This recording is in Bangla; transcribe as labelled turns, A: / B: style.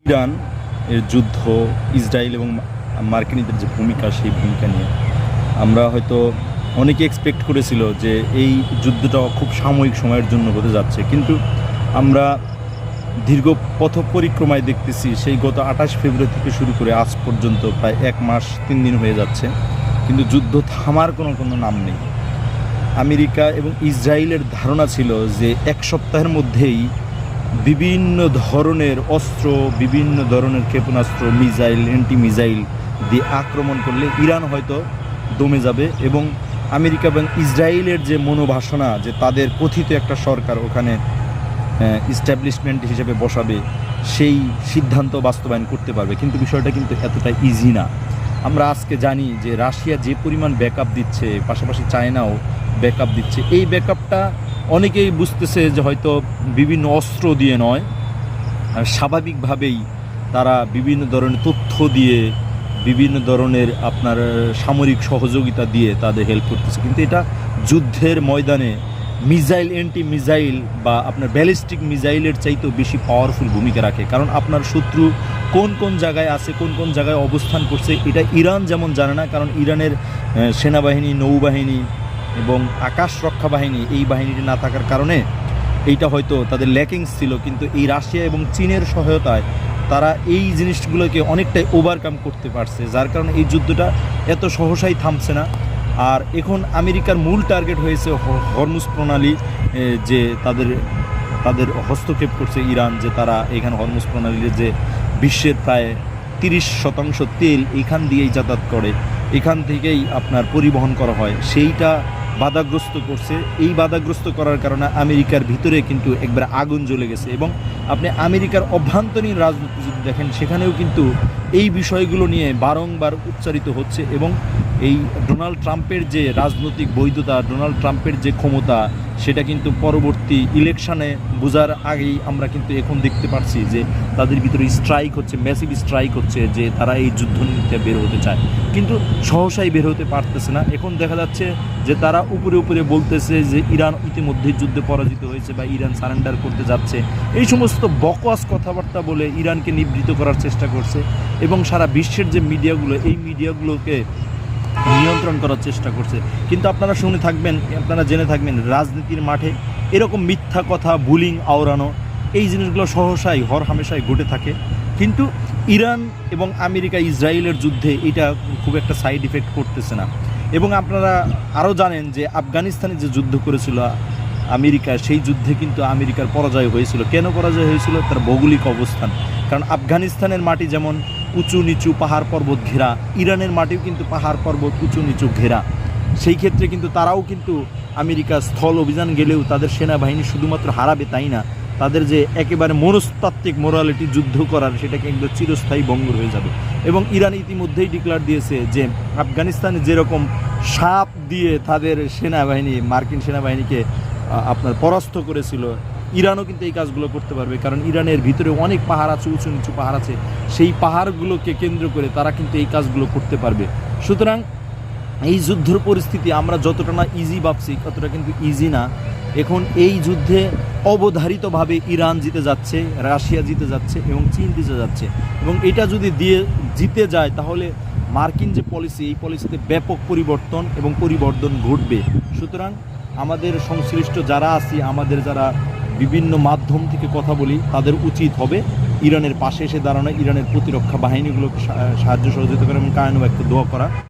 A: ইরান এর যুদ্ধ, ইসরায়েল এবং মার্কিনীদের যে ভূমিকা, সেই ভূমিকা নিয়ে আমরা হয়তো অনেকে এক্সপেক্ট করেছিল যে এই যুদ্ধটা খুব সাময়িক সময়ের জন্য হতে যাচ্ছে, কিন্তু আমরা দীর্ঘ পথ পরিক্রমায় দেখতেছি সেই গত 28 ফেব্রুয়ারি থেকে শুরু করে আজ পর্যন্ত প্রায় 1 মাস 3 দিন হয়ে যাচ্ছে, কিন্তু যুদ্ধ থামার কোনো নাম নেই। আমেরিকা এবং ইসরায়েলের ধারণা ছিল যে 1 সপ্তাহের মধ্যেই বিভিন্ন ধরনের অস্ত্র, বিভিন্ন ধরনের ক্ষেপণাস্ত্র, মিসাইল, অ্যান্টি মিসাইল দিয়ে আক্রমণ করলে ইরান হয়তো দমে যাবে এবং আমেরিকা এবং ইসরায়েলের যে মনোবাসনা যে তাদের কথিত একটা সরকার ওখানে ইস্টাবলিশমেন্ট হিসেবে বসাবে, সেই সিদ্ধান্ত বাস্তবায়ন করতে পারবে। কিন্তু বিষয়টা কিন্তু এতটা ইজি না। আমরা আজকে জানি যে রাশিয়া যে পরিমাণ ব্যাকআপ দিচ্ছে, পাশাপাশি চায়নাও ব্যাকআপ দিচ্ছে। এই ব্যাকআপটা অনেকেই বুঝতেছে যে হয়তো বিভিন্ন অস্ত্র দিয়ে নয়, স্বাভাবিকভাবেই তারা বিভিন্ন ধরনের তথ্য দিয়ে, বিভিন্ন ধরনের আপনার সামরিক সহযোগিতা দিয়ে তাদের হেল্প করতেছে। কিন্তু এটা যুদ্ধের ময়দানে মিসাইল, অ্যান্টি মিসাইল বা আপনার ব্যালিস্টিক মিসাইলের চাইতেও বেশি পাওয়ারফুল ভূমিকা রাখে। কারণ আপনার শত্রু কোন জায়গায় আছে, কোন জায়গায় অবস্থান করছে, এটা ইরান যেমন জানে না। কারণ ইরানের সেনাবাহিনী, নৌবাহিনী এবং আকাশ রক্ষা বাহিনী, এই বাহিনীটি না থাকার কারণে এইটা হয়তো তাদের ল্যাকিংস ছিল। কিন্তু এই রাশিয়া এবং চীনের সহায়তায় তারা এই জিনিসগুলোকে অনেকটাই ওভারকাম করতে পারছে, যার কারণে এই যুদ্ধটা এত সহসাই থামছে না। আর এখন আমেরিকার মূল টার্গেট হয়েছে হরমুজ প্রণালী, যে তাদের হস্তক্ষেপ করছে ইরান, যে তারা এখানে হরমুজ প্রণালীর যে বিশ্বের প্রায় 30% তেল এখান দিয়েই যাতায়াত করে, এখান থেকেই আপনার পরিবহন করা হয়, সেইটা বাধাগ্রস্ত করছে। এই বাধাগ্রস্ত করার কারণে আমেরিকার ভিতরে কিন্তু একবার আগুন জ্বলে গেছে। এবং আপনি আমেরিকার অভ্যন্তরীণ রাজনীতি যদি দেখেন, সেখানেও কিন্তু এই বিষয়গুলো নিয়ে বারংবার উচ্চারিত হচ্ছে। এবং এই ডোনাল্ড ট্রাম্পের যে রাজনৈতিক বৈধতা, ডোনাল্ড ট্রাম্পের যে ক্ষমতা, সেটা কিন্তু পরবর্তী ইলেকশানে বোঝার আগেই আমরা কিন্তু এখন দেখতে পাচ্ছি যে তাদের ভিতরে স্ট্রাইক হচ্ছে, ম্যাসিভ স্ট্রাইক হচ্ছে, যে তারা এই যুদ্ধ নিতে বের হতে চায়, কিন্তু সহসাই বের হতে পারতেছে না। এখন দেখা যাচ্ছে যে তারা উপরে বলতেছে যে ইরান ইতিমধ্যেই যুদ্ধে পরাজিত হয়েছে বা ইরান সারেন্ডার করতে যাচ্ছে। এই সমস্ত বকওয়াস কথাবার্তা বলে ইরানকে নিবৃত করার চেষ্টা করছে এবং সারা বিশ্বের যে মিডিয়াগুলো, এই মিডিয়াগুলোকে নিয়ন্ত্রণ করার চেষ্টা করছে। কিন্তু আপনারা জেনে থাকবেন রাজনীতির মাঠে এরকম মিথ্যা কথা, বুলিং, আওড়ানো, এই জিনিসগুলো সহসাই হরহামেশাই ঘটে থাকে। কিন্তু ইরান এবং আমেরিকা ইসরায়েলের যুদ্ধে এটা খুব একটা সাইড ইফেক্ট করতেছে না। এবং আপনারা আরও জানেন যে আফগানিস্তানে যে যুদ্ধ করেছিল আমেরিকা, সেই যুদ্ধে কিন্তু আমেরিকার পরাজয় হয়েছিল। কেন পরাজয় হয়েছিল? তার ভৌগোলিক অবস্থান। কারণ আফগানিস্তানের মাটি যেমন উঁচু নিচু পাহাড় পর্বত ঘেরা, ইরানের মাটিও কিন্তু পাহাড় পর্বত উঁচু নিচু ঘেরা। সেই ক্ষেত্রে কিন্তু তারাও কিন্তু আমেরিকা স্থল অভিযান গেলেও তাদের সেনাবাহিনী শুধুমাত্র হারাবে তাই না, তাদের যে একেবারে মনস্তাত্ত্বিক মোরালিটি যুদ্ধ করার, সেটাকে একদম চিরস্থায়ী ভঙ্গুর হয়ে যাবে। এবং ইরান ইতিমধ্যেই ডিক্লার দিয়েছে যে আফগানিস্তানে যেরকম সাপ দিয়ে তাদের সেনাবাহিনী, মার্কিন সেনাবাহিনীকে আপনার পরাস্ত করেছিল, ইরানও কিন্তু এই কাজগুলো করতে পারবে। কারণ ইরানের ভিতরে অনেক পাহাড় আছে, উঁচু নিচু পাহাড় আছে, সেই পাহাড়গুলোকে কেন্দ্র করে তারা কিন্তু এই কাজগুলো করতে পারবে। সুতরাং এই যুদ্ধের পরিস্থিতি আমরা যতটা না ইজি ভাবছি, ততটা কিন্তু ইজি না। এখন এই যুদ্ধে অবধারিতভাবে ইরান জিতে যাচ্ছে, রাশিয়া জিতে যাচ্ছে এবং চীন জিতে যাচ্ছে। এবং এটা যদি জিতে যায়, তাহলে মার্কিন যে পলিসি, এই পলিসিতে ব্যাপক পরিবর্তন এবং পরিবর্ধন ঘটবে। সুতরাং আমাদের সংশ্লিষ্ট যারা আছি, আমাদের যারা বিভিন্ন মাধ্যম থেকে কথা বলি, তাদের উচিত হবে ইরানের পাশে এসে দাঁড়ানো, ইরানের প্রতিরক্ষা বাহিনীগুলোকে সাহায্য সহযোগিতা করা এবং কায়নো একটা দোয়া করা।